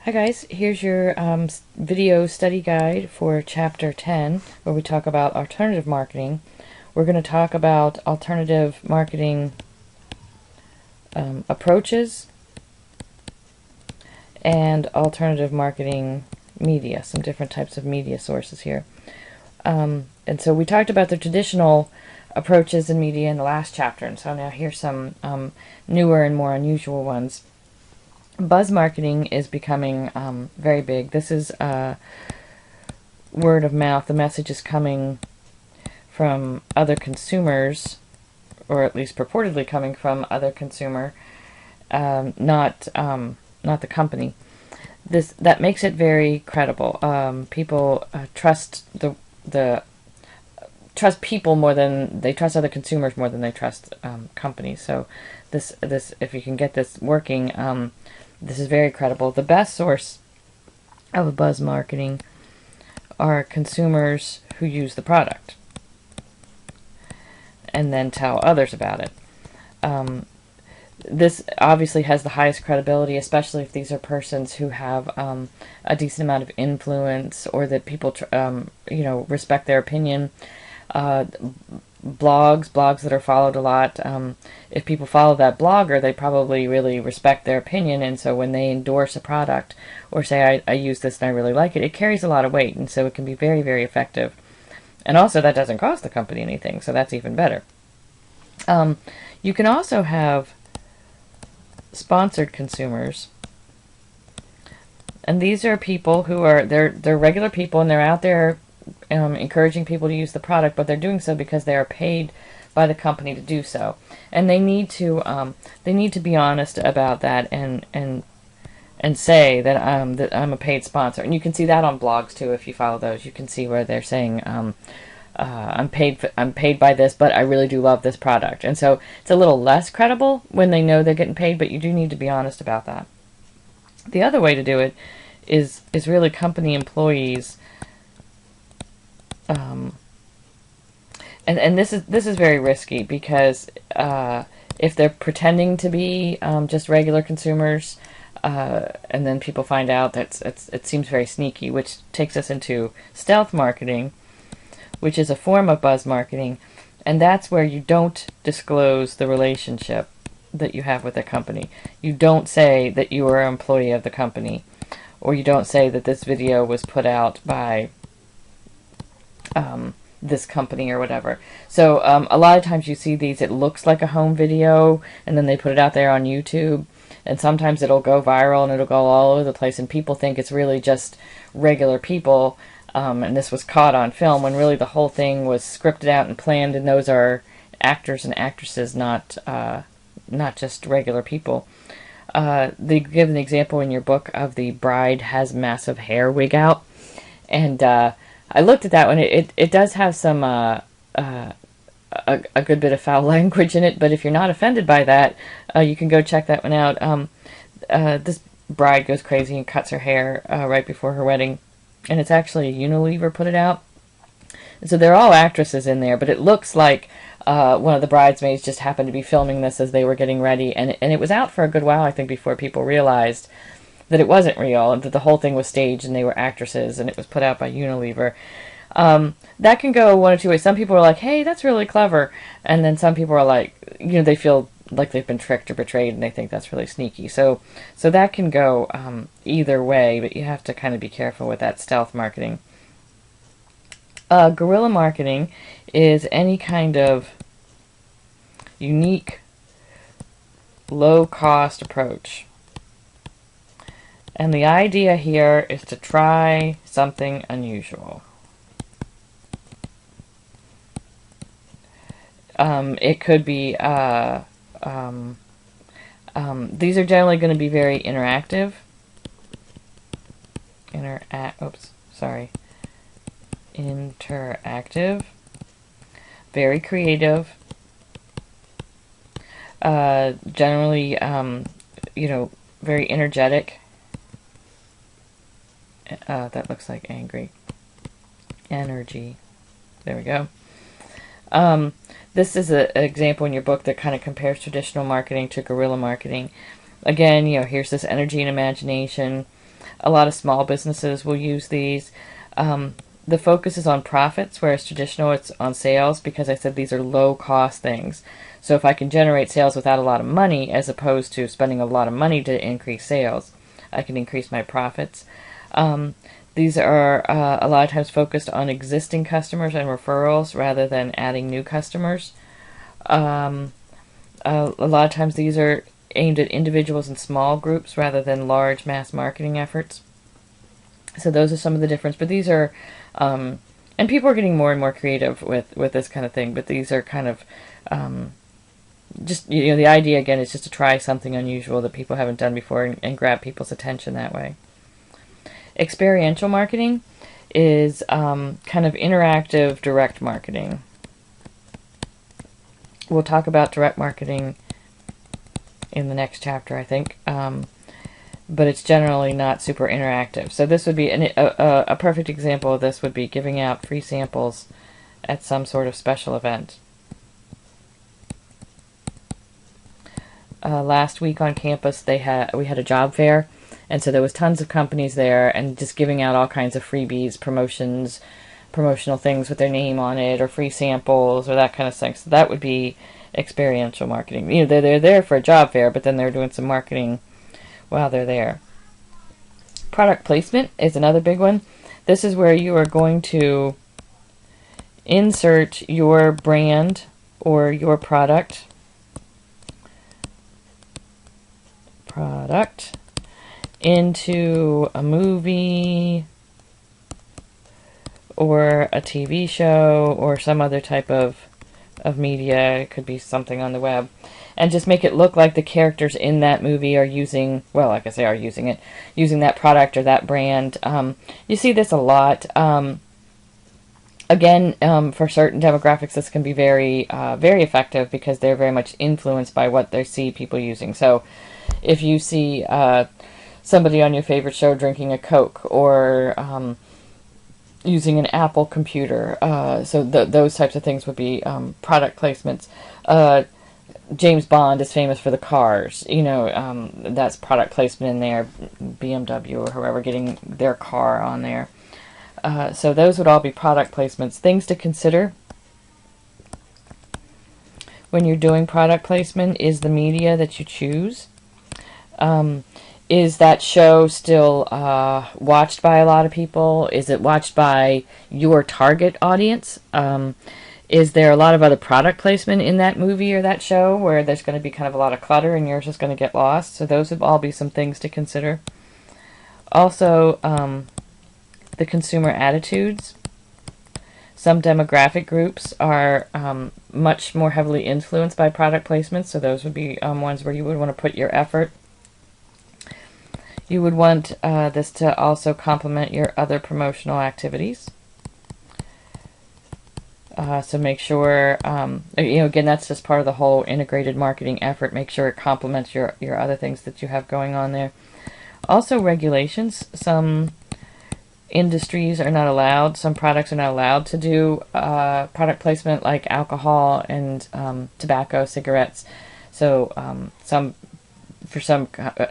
Hi guys, here's your video study guide for Chapter 10, where we talk about alternative marketing. We're going to talk about alternative marketing approaches and alternative marketing media, some different types of media sources here. And so we talked about the traditional approaches in media in the last chapter, and so now here's some newer and more unusual ones. Buzz marketing is becoming very big. This is word of mouth. The message is coming from other consumers, or at least purportedly coming from other consumer, not the company. That makes it very credible. People trust trust people more than they trust other consumers, more than they trust companies. So this if you can get this working, this is very credible. The best source of buzz marketing are consumers who use the product and then tell others about it. This obviously has the highest credibility, especially if these are persons who have a decent amount of influence, or that people respect their opinion. Blogs that are followed a lot. If people follow that blogger, they probably really respect their opinion, and so when they endorse a product or say, I use this and I really like it, it carries a lot of weight, and so it can be very, very effective. And also, that doesn't cost the company anything, so that's even better. You can also have sponsored consumers, and these are people who are they're regular people, and they're out there encouraging people to use the product, but they're doing so because they are paid by the company to do so, and they need to be honest about that and say that I'm a paid sponsor. And you can see that on blogs too. If you follow those, you can see where they're saying I'm paid by this, but I really do love this product. And so it's a little less credible when they know they're getting paid, but you do need to be honest about that. The other way to do it is really company employees. And this is very risky, because if they're pretending to be just regular consumers, and then people find out, it seems very sneaky, which takes us into stealth marketing, which is a form of buzz marketing, and that's where you don't disclose the relationship that you have with the company. You don't say that you are an employee of the company, or you don't say that this video was put out by this company or whatever. So a lot of times you see these, it looks like a home video, and then they put it out there on YouTube, and sometimes it'll go viral and it'll go all over the place, and people think it's really just regular people, and this was caught on film, when really the whole thing was scripted out and planned, and those are actors and actresses, not just regular people. They give an example in your book of the bride has massive hair wig out, and I looked at that one. It does have some a good bit of foul language in it, but if you're not offended by that, you can go check that one out. This bride goes crazy and cuts her hair right before her wedding, and it's actually Unilever put it out. And so they're all actresses in there, but it looks like one of the bridesmaids just happened to be filming this as they were getting ready, and it was out for a good while, I think, before people realized that it wasn't real, and that the whole thing was staged and they were actresses, and it was put out by Unilever. That can go one of two ways. Some people are like, hey, that's really clever, and then some people are like, they feel like they've been tricked or betrayed, and they think that's really sneaky. So that can go either way, but you have to kind of be careful with that stealth marketing. Guerrilla marketing is any kind of unique, low-cost approach. And the idea here is to try something unusual. It could be, these are generally going to be very interactive. Interactive. Very creative. Generally, very energetic. That looks like angry. Energy. There we go. This is an example in your book that kind of compares traditional marketing to guerrilla marketing. Again, here's this energy and imagination. A lot of small businesses will use these. The focus is on profits, whereas traditional it's on sales, because I said these are low cost things. So if I can generate sales without a lot of money, as opposed to spending a lot of money to increase sales, I can increase my profits. These are a lot of times focused on existing customers and referrals rather than adding new customers. A lot of times these are aimed at individuals and small groups rather than large mass marketing efforts. So those are some of the difference. But these are, and people are getting more and more creative with this kind of thing. But these are kind of just, the idea again is just to try something unusual that people haven't done before and grab people's attention that way. Experiential marketing is kind of interactive direct marketing. We'll talk about direct marketing in the next chapter, I think, but it's generally not super interactive. So this would be a perfect example of this would be giving out free samples at some sort of special event. Last week on campus we had a job fair, and so there was tons of companies there and just giving out all kinds of freebies, promotional things with their name on it, or free samples, or that kind of thing. So that would be experiential marketing. They're there for a job fair, but then they're doing some marketing while they're there. Product placement is another big one. This is where you are going to insert your brand or your product into a movie or a TV show or some other type of media. It could be something on the web, and just make it look like the characters in that movie are using, well, like I say, are using that product or that brand. You see this a lot. Again, for certain demographics, this can be very, very effective because they're very much influenced by what they see people using. So if you see somebody on your favorite show drinking a Coke or using an Apple computer, so those types of things would be product placements. James Bond is famous for the cars. That's product placement in there. BMW or whoever getting their car on there. So those would all be product placements. Things to consider when you're doing product placement is the media that you choose. Is that show still watched by a lot of people? Is it watched by your target audience? Is there a lot of other product placement in that movie or that show where there's going to be kind of a lot of clutter and yours is going to get lost? So those would all be some things to consider. Also, the consumer attitudes. Some demographic groups are much more heavily influenced by product placements, so those would be ones where you would want to put your effort. You would want this to also complement your other promotional activities. So make sure, again, that's just part of the whole integrated marketing effort. Make sure it complements your other things that you have going on there. Also, regulations. Some industries are not allowed, some products are not allowed to do product placement, like alcohol and tobacco, cigarettes. So for some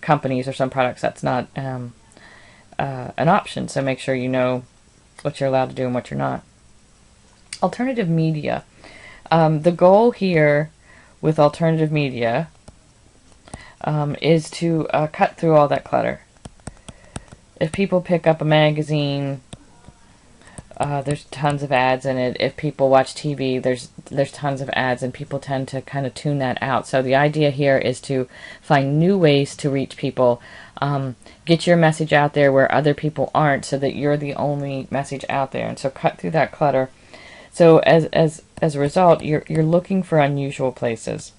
companies or some products, that's not an option. So make sure you know what you're allowed to do and what you're not. Alternative media. The goal here with alternative media is to cut through all that clutter. If people pick up a magazine, there's tons of ads in it. If people watch TV, there's tons of ads, and people tend to kind of tune that out. So the idea here is to find new ways to reach people. Get your message out there where other people aren't, so that you're the only message out there. And so cut through that clutter. So as a result, you're looking for unusual places.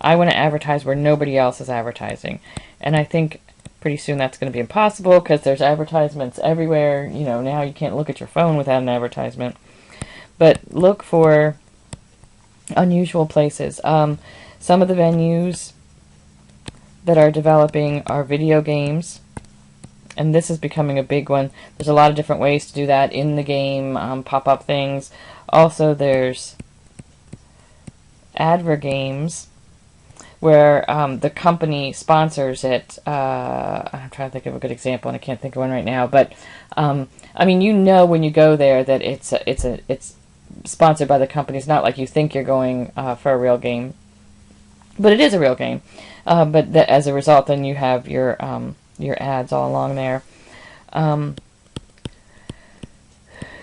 I want to advertise where nobody else is advertising, and I think pretty soon that's going to be impossible because there's advertisements everywhere. Now you can't look at your phone without an advertisement. But look for unusual places. Some of the venues that are developing are video games, and this is becoming a big one. There's a lot of different ways to do that in the game, pop-up things. Also, there's adver games. where the company sponsors it. I'm trying to think of a good example, and I can't think of one right now. But I mean, you know, when you go there that it's sponsored by the company. It's not like you think you're going for a real game, but it is a real game. But as a result, then you have your ads all along there.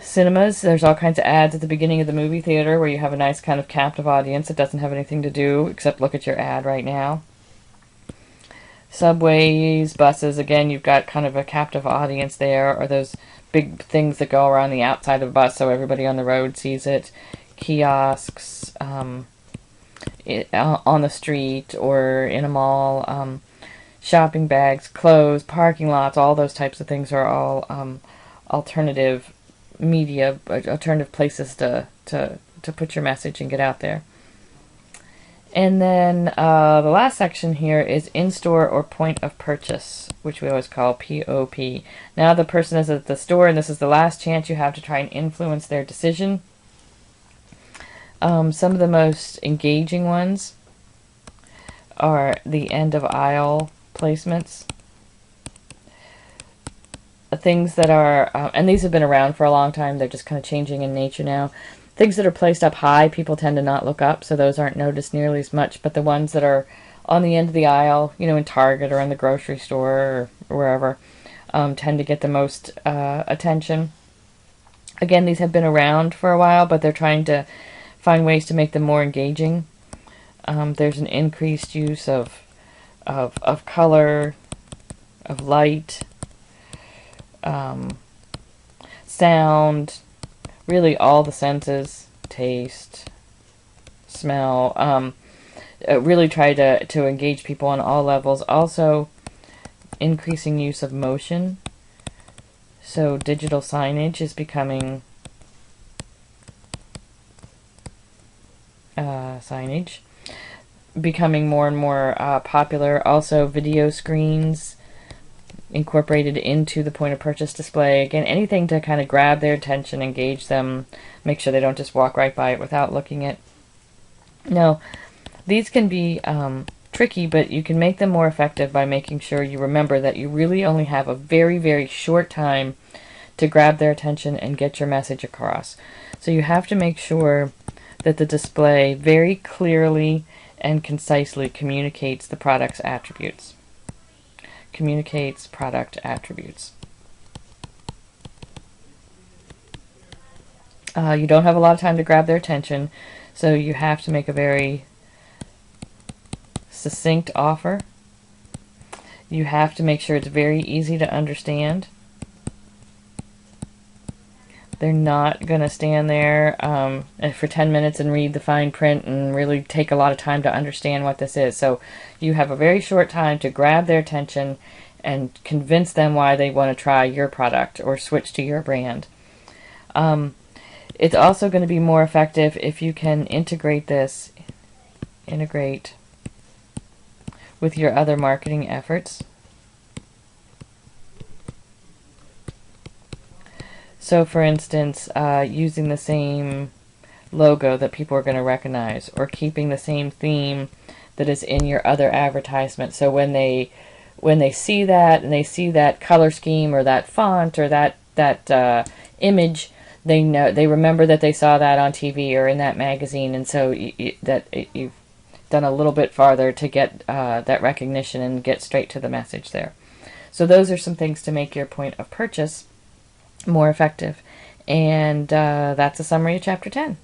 Cinemas, there's all kinds of ads at the beginning of the movie theater where you have a nice kind of captive audience that doesn't have anything to do except look at your ad right now. Subways, buses, again, you've got kind of a captive audience there, or those big things that go around the outside of the bus so everybody on the road sees it. Kiosks, on the street or in a mall, shopping bags, clothes, parking lots, all those types of things are all alternative media, alternative places to put your message and get out there. And then the last section here is in-store or point of purchase, which we always call POP. Now the person is at the store, and this is the last chance you have to try and influence their decision. Some of the most engaging ones are the end-of-aisle placements. Things that are, and these have been around for a long time, they're just kind of changing in nature now. Things that are placed up high, people tend to not look up, so those aren't noticed nearly as much, but the ones that are on the end of the aisle, you know, in Target or in the grocery store or wherever, tend to get the most attention. Again, these have been around for a while, but they're trying to find ways to make them more engaging. There's an increased use of color, of light, sound, really all the senses, taste, smell. Really try to engage people on all levels. Also, increasing use of motion. So digital signage is becoming becoming more and more popular. Also, video screens incorporated into the point of purchase display. Again, anything to kind of grab their attention, engage them, make sure they don't just walk right by it without looking at. Now, these can be tricky, but you can make them more effective by making sure you remember that you really only have a very, very short time to grab their attention and get your message across. So you have to make sure that the display very clearly and concisely communicates the product's attributes. Communicates product attributes. You don't have a lot of time to grab their attention, so you have to make a very succinct offer. You have to make sure it's very easy to understand. They're not going to stand there for 10 minutes and read the fine print and really take a lot of time to understand what this is. So you have a very short time to grab their attention and convince them why they want to try your product or switch to your brand. It's also going to be more effective if you can integrate with your other marketing efforts. So, for instance, using the same logo that people are going to recognize, or keeping the same theme that is in your other advertisement. So when they see that and they see that color scheme or that font or that image, they remember that they saw that on TV or in that magazine, and so you've done a little bit farther to get that recognition and get straight to the message there. So those are some things to make your point of purchase more effective. And that's a summary of Chapter 10.